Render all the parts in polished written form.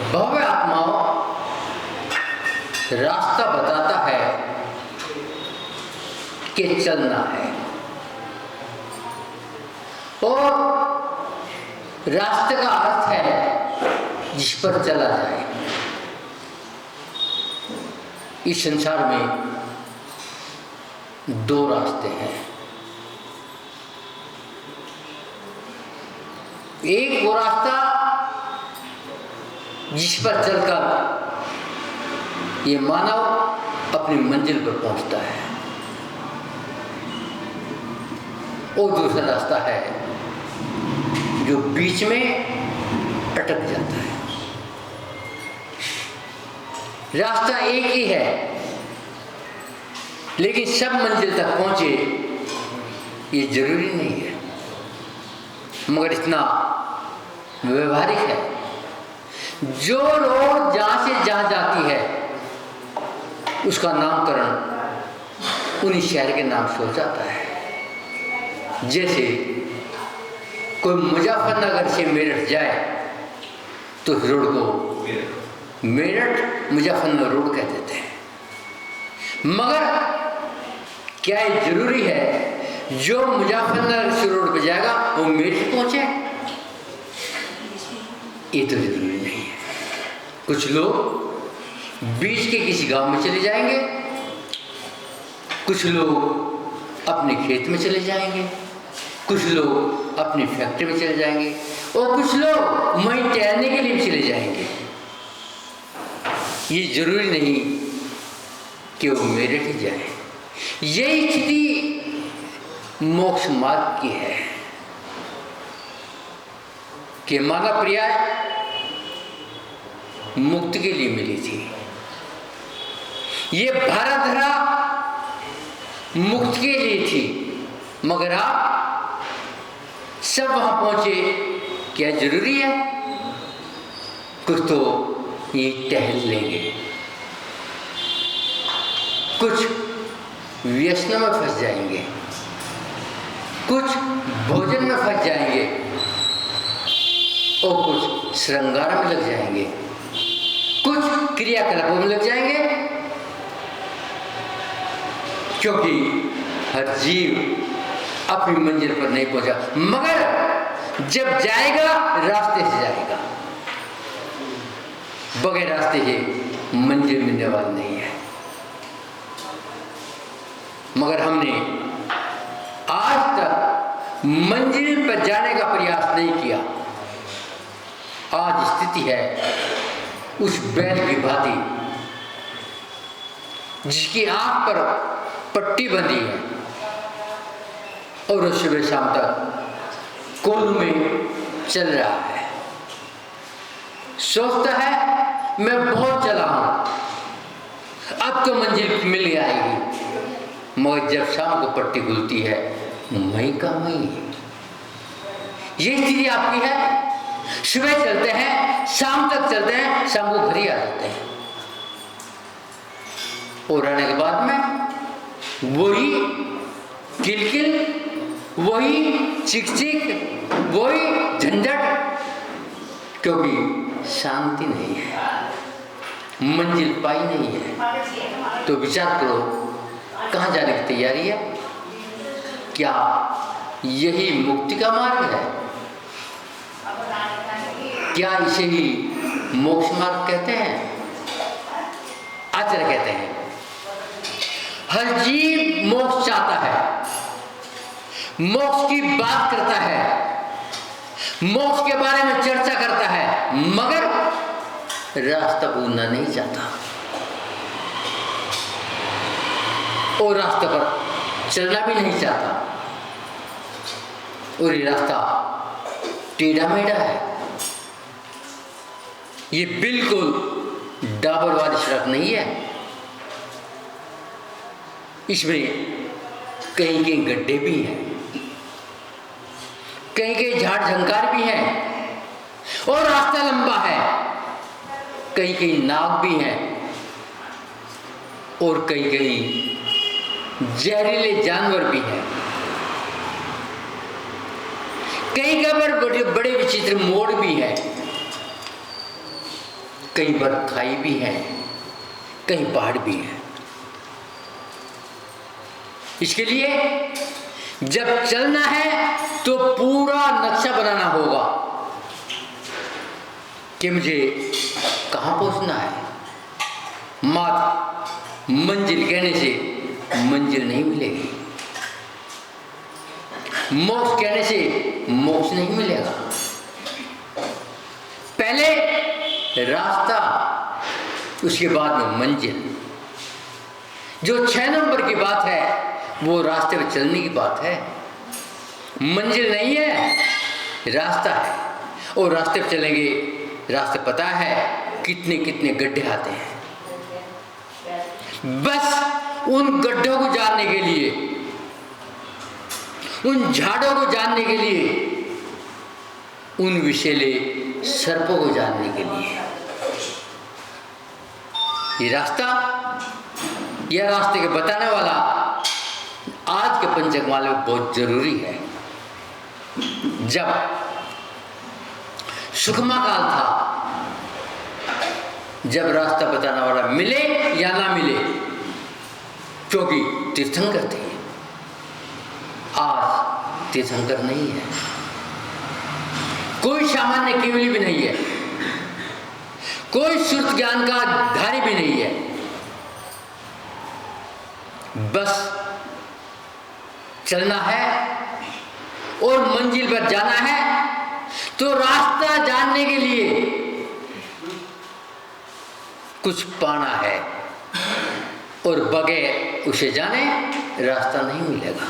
भव्य आत्माओं रास्ता बताता है कि चलना है, और रास्ते का अर्थ है जिस पर चला जाए। इस संसार में दो रास्ते हैं, एक वो रास्ता जिस पर चलकर ये मानव अपनी मंजिल पर पहुंचता है, और दूसरा रास्ता है जो बीच में अटक जाता है। रास्ता एक ही है, लेकिन सब मंजिल तक पहुंचे ये जरूरी नहीं है, मगर इतना व्यवहारिक है। जो रोड जहां से जहां जाती है उसका नामकरण उन्हीं शहर के नाम से हो जाता है। जैसे कोई मुजफ्फरनगर से मेरठ जाए तो उस रोड को मेरठ मुजफ्फरनगर रोड कह देते हैं, मगर क्या ये जरूरी है जो मुजफ्फरनगर से रोड पे जाएगा वो मेरठ पहुंचे? ये तो जरूरी नहीं है। कुछ लोग बीच के किसी गांव में चले जाएंगे, कुछ लोग अपने खेत में चले जाएंगे, कुछ लोग अपनी फैक्ट्री में चले जाएंगे, और कुछ लोग वहीं टहलने के लिए भी चले जाएंगे। ये जरूरी नहीं कि वो मेरठ ही जाए। यही स्थिति मोक्ष मार्ग की है कि मानव पर्याय मुक्ति के लिए मिली थी। ये भारत धरा मुक्ति के लिए थी, मगर आप सब वहां पहुंचे, क्या जरूरी है? कुछ तो ये टहल लेंगे, कुछ व्यसनों में फंस जाएंगे, कुछ भोजन में फंस जाएंगे, और कुछ श्रृंगार में लग जाएंगे, कुछ क्रियाकलापों में लग जाएंगे, क्योंकि हर जीव अपनी मंजिल पर नहीं पहुंचा, मगर जब जाएगा रास्ते से जाएगा, बगैर रास्ते के मंजिल मिलने वाला नहीं है। मगर हमने आज तक मंजिल पर जाने का प्रयास नहीं किया। आज स्थिति है उस बैल की भांति जिसकी आंख पर पट्टी बंधी है और सुबह शाम तक कोल्हू में चल रहा है, सोचता है मैं बहुत चला हूं, अब तो मंजिल मिल आएगी, मगर जब शाम को पट्टी खुलती है मई का मई। ये स्थिति आपकी है। सुबह चलते हैं, शाम तक चलते हैं, शाम को घर ही आ जाते हैं, और आने के बाद में वही किलकिल, वही चिक-चिक, वही झंझट, क्योंकि शांति नहीं है, मंजिल पाई नहीं है। तो विचार करो कहाँ जाने की तैयारी है? क्या यही मुक्ति का मार्ग है? क्या इसे ही मोक्ष मार्ग कहते हैं? आचार्य कहते हैं हर जीव मोक्ष चाहता है, मोक्ष की बात करता है, मोक्ष के बारे में चर्चा करता है, मगर रास्ता भूलना नहीं चाहता, और रास्ते पर चलना भी नहीं चाहता, और ये रास्ता टेढ़ा मेढ़ा है। ये बिल्कुल डाबर वाली सड़क नहीं है, इसमें कहीं कहीं गड्ढे भी हैं, कहीं कहीं झाड़ झंकार भी हैं, और रास्ता लंबा है, कहीं कहीं नाव भी हैं, और कहीं कहीं जहरीले जानवर भी हैं, कहीं कहीं बड़े बड़े विचित्र मोड़ भी है, कहीं पर खाई भी है, कहीं पहाड़ भी है। इसके लिए जब चलना है तो पूरा नक्शा बनाना होगा कि मुझे कहाँ पहुंचना है। मात्र मंजिल कहने से मंजिल नहीं मिलेगी, मोक्ष कहने से मोक्ष नहीं मिलेगा। पहले रास्ता, उसके बाद में मंजिल। जो 6 नंबर की बात है वो रास्ते पे चलने की बात है, मंजिल नहीं है, रास्ता है। और रास्ते पे चलेंगे, रास्ते पता है कितने कितने गड्ढे आते हैं। बस उन गड्ढों को जानने के लिए, उन झाड़ों को जानने के लिए, उन विषैले सर्पों को जानने के लिए ये रास्ता, यह रास्ते के बताने वाला आज के पंचकमाल में बहुत जरूरी है। जब सुखमा काल था, जब रास्ता बताने वाला मिले या ना मिले, क्योंकि तीर्थंकर थे। आज तीर्थंकर नहीं है, कोई सामान्य केवली भी नहीं है, कोई श्रुत ज्ञान का धारी भी नहीं है। बस चलना है और मंजिल पर जाना है। तो रास्ता जानने के लिए कुछ पाना है, और बगैर उसे जाने रास्ता नहीं मिलेगा,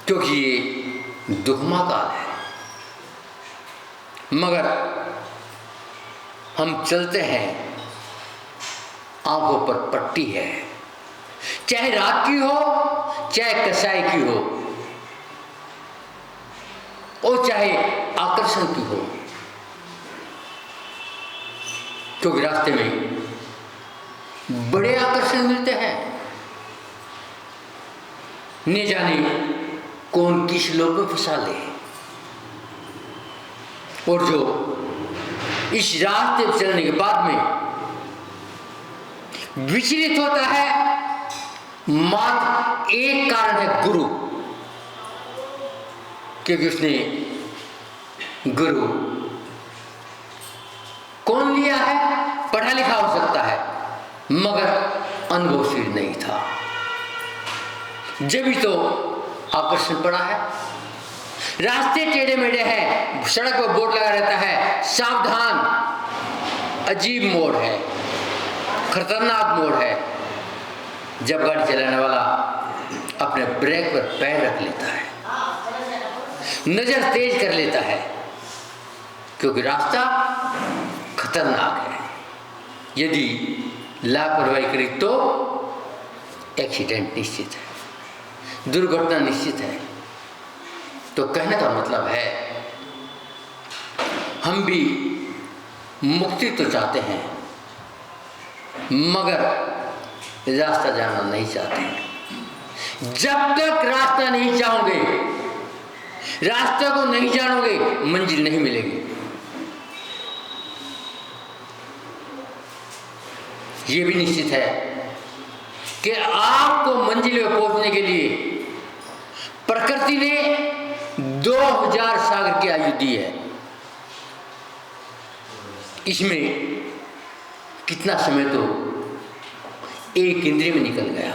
क्योंकि ये दुखमा काल है। मगर हम चलते हैं, आंखों पर पट्टी है, चाहे रात की हो, चाहे कसाई की हो, और चाहे आकर्षण की हो, क्योंकि रास्ते में बड़े आकर्षण मिलते हैं। न जाने कौन किस लोग में फंसा ले। और जो इस रास्ते पर चलने के बाद में विचलित होता है, मात्र एक कारण है, गुरु। क्योंकि उसने गुरु कौन लिया है? पढ़ा लिखा हो सकता है, मगर अनुभवशील नहीं था। जब भी तो आकर्षण पड़ा है। रास्ते टेढ़े मेढ़े हैं, सड़क पर बोर्ड लगा रहता है, सावधान, अजीब मोड़ है, खतरनाक मोड़ है। जब गाड़ी चलाने वाला अपने ब्रेक पर पैर रख लेता है, नजर तेज कर लेता है, क्योंकि रास्ता खतरनाक है। यदि लापरवाही करी तो एक्सीडेंट निश्चित है, दुर्घटना निश्चित है। तो कहने का मतलब है, हम भी मुक्ति तो चाहते हैं, मगर रास्ता जानना नहीं चाहते। जब तक रास्ता नहीं चाहोगे, रास्ते को नहीं जानोगे, मंजिल नहीं मिलेगी। ये भी निश्चित है कि आपको मंजिल में पहुंचने के लिए प्रकृति ने 2000 सागर की आयु दी है। इसमें कितना समय तो एक इंद्रिय में निकल गया,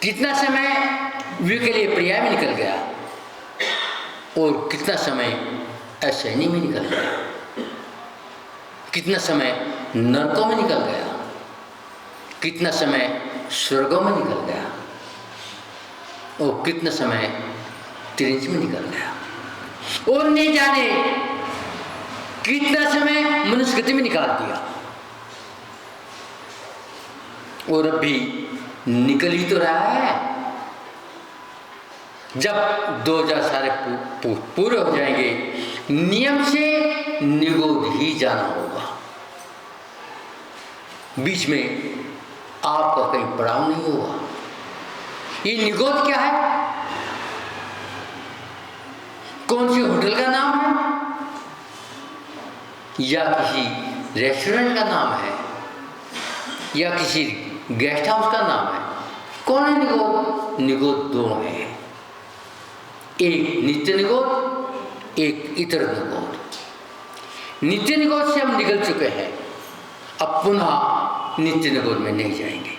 कितना समय विकल्य पर्याय में निकल गया, और कितना समय असहनी में निकल गया, कितना समय नरकों में निकल गया, कितना समय स्वर्गों में निकल गया, और कितना समय त्रिंच में निकल गया, और नहीं जाने कितना समय मनुष्य गति में निकाल दिया। और अब भी निकल ही तो रहा है। जब 2000 सारे पूरे हो जाएंगे, नियम से निगोद ही जाना होगा। बीच में आपका कहीं पड़ाव नहीं होगा। ये निगोद क्या है? कौन सी होटल का नाम है? या किसी रेस्टोरेंट का नाम है या किसी गेस्ट हाउस का नाम है। कौन है निगोद? निगोद दो है, एक नित्य निगोद, एक इतर निगोद। नित्य निगोद से हम निकल चुके हैं, अब पुनः नित्य निगोद में नहीं जाएंगे।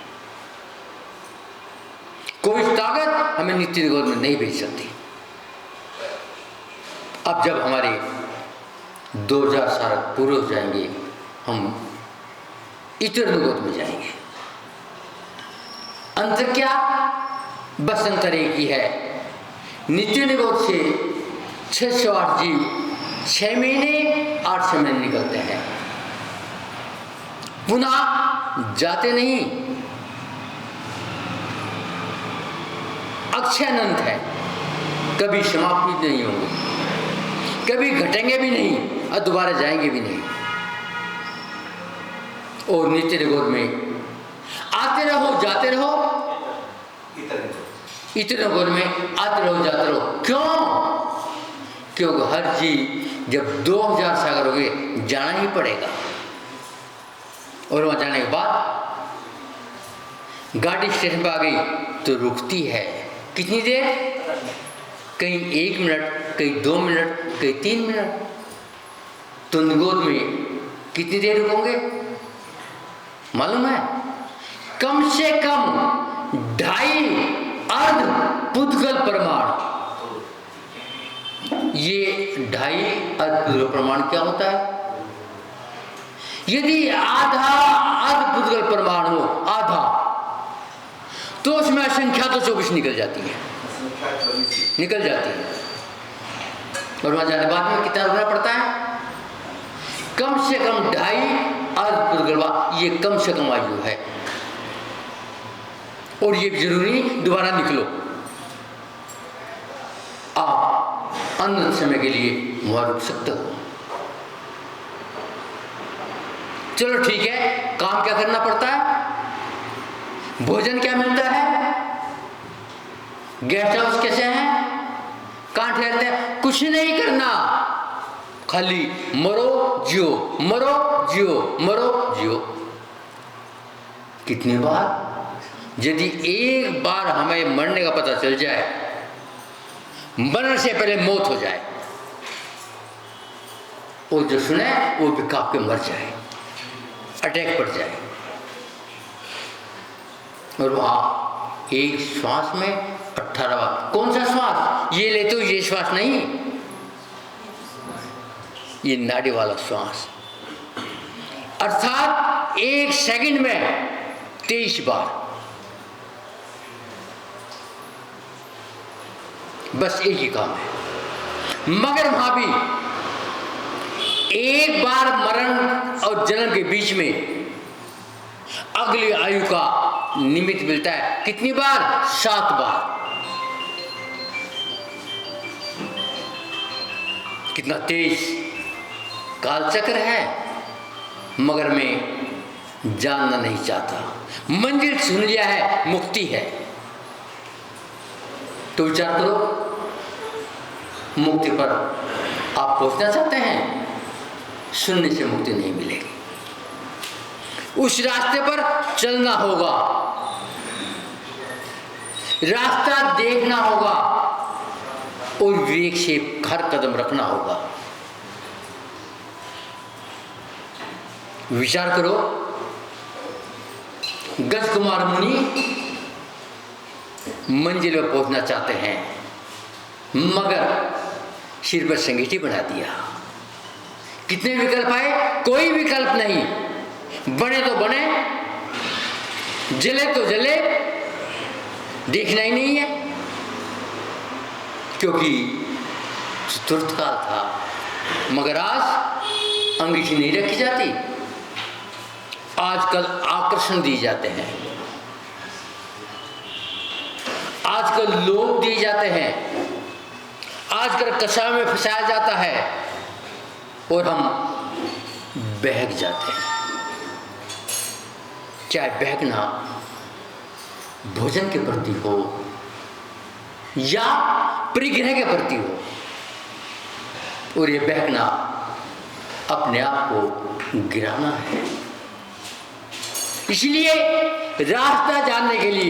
कोई ताकत हमें नित्य निगोद में नहीं भेज सकती। अब जब हमारे 2000 साल पूरे हो जाएंगे, हम इतर निगोद में जाएंगे। अंतर क्या? बस अंतर एक ही है, नित्य निगोद से 608 जीव 6 महीने 8 महीने निकलते हैं, पुनः जाते नहीं। अक्षय अनंत है, कभी समाप्त भी नहीं होंगे, कभी घटेंगे भी नहीं और दोबारा जाएंगे भी नहीं। और नित्य निगोद में आते रहो जाते रहो, इतर निगोद में आते रहो जाते रहो। क्यों? क्योंकि हर चीज जब 2000 सागर हो गए जाना ही पड़ेगा। और वहां जाने के बाद गाड़ी स्टेशन पर आ गई तो रुकती है। कितनी देर? कहीं 1 मिनट, कहीं 2 मिनट, कहीं 3 मिनट। तो निगोद में कितनी देर रुकोगे मालूम है? कम से कम 2.5 अर्ध पुद्गल प्रमाण। ये 2.5 अर्ध पुद्गल प्रमाण क्या होता है? यदि आधा अर्ध पुद्गल प्रमाण हो, आधा, तो उसमें संख्या तो 24 निकल जाती है, निकल जाती है। और वहां जाने बाद में कितना रुकना पड़ता है? कम से कम 2.5 अर्ध पुद्गल। ये कम से कम आयु है। और ये जरूरी नहीं दोबारा निकलो, आप अनंत समय के लिए वहां रुक सकते हो। चलो ठीक है, काम क्या करना पड़ता है? भोजन क्या मिलता है? गेस्ट हाउस कैसे हैं? कहां ठहरते हैं? कुछ नहीं करना, खाली मरो जियो, मरो जियो, मरो जियो। कितनी बार? यदि एक बार हमें मरने का पता चल जाए, मरने से पहले मौत हो जाए, और जो सुने वो भी कांप के मर जाए, अटैक पड़ जाए। और वहां एक श्वास में 18 बार। कौन सा श्वास? ये लेते हो ये श्वास नहीं, ये नाड़ी वाला श्वास। अर्थात 1 सेकंड में 23 बार। बस एक ही काम है। मगर वहां भी एक बार मरण और जन्म के बीच में अगली आयु का निमित्त मिलता है। कितनी बार? 7 बार। कितना तेज कालचक्र है, मगर मैं जानना नहीं चाहता। मंजिल सुन लिया है, मुक्ति है। तो विचार करो, मुक्ति पर आप पहुंचना चाहते हैं? सुनने से मुक्ति नहीं मिलेगी, उस रास्ते पर चलना होगा, रास्ता देखना होगा और विवेक से हर कदम रखना होगा। विचार करो, गज कुमार मुनि मंजिल पर पहुंचना चाहते हैं, मगर सिर पर संगीठी बना दिया। कितने विकल्प आए? कोई विकल्प नहीं। बने तो बने, जले तो जले, देखना ही नहीं है। क्योंकि चतुर्थ काल था, मगर आज अंगीठी नहीं रखी जाती। आजकल आकर्षण दिए जाते हैं, आजकल लोभ दिए जाते हैं, आजकल कषाय में फंसाया जाता है और हम बहक जाते हैं। चाहे बहकना भोजन के प्रति हो या परिग्रह के प्रति हो, और ये बहकना अपने आप को गिराना है। इसलिए रास्ता जानने के लिए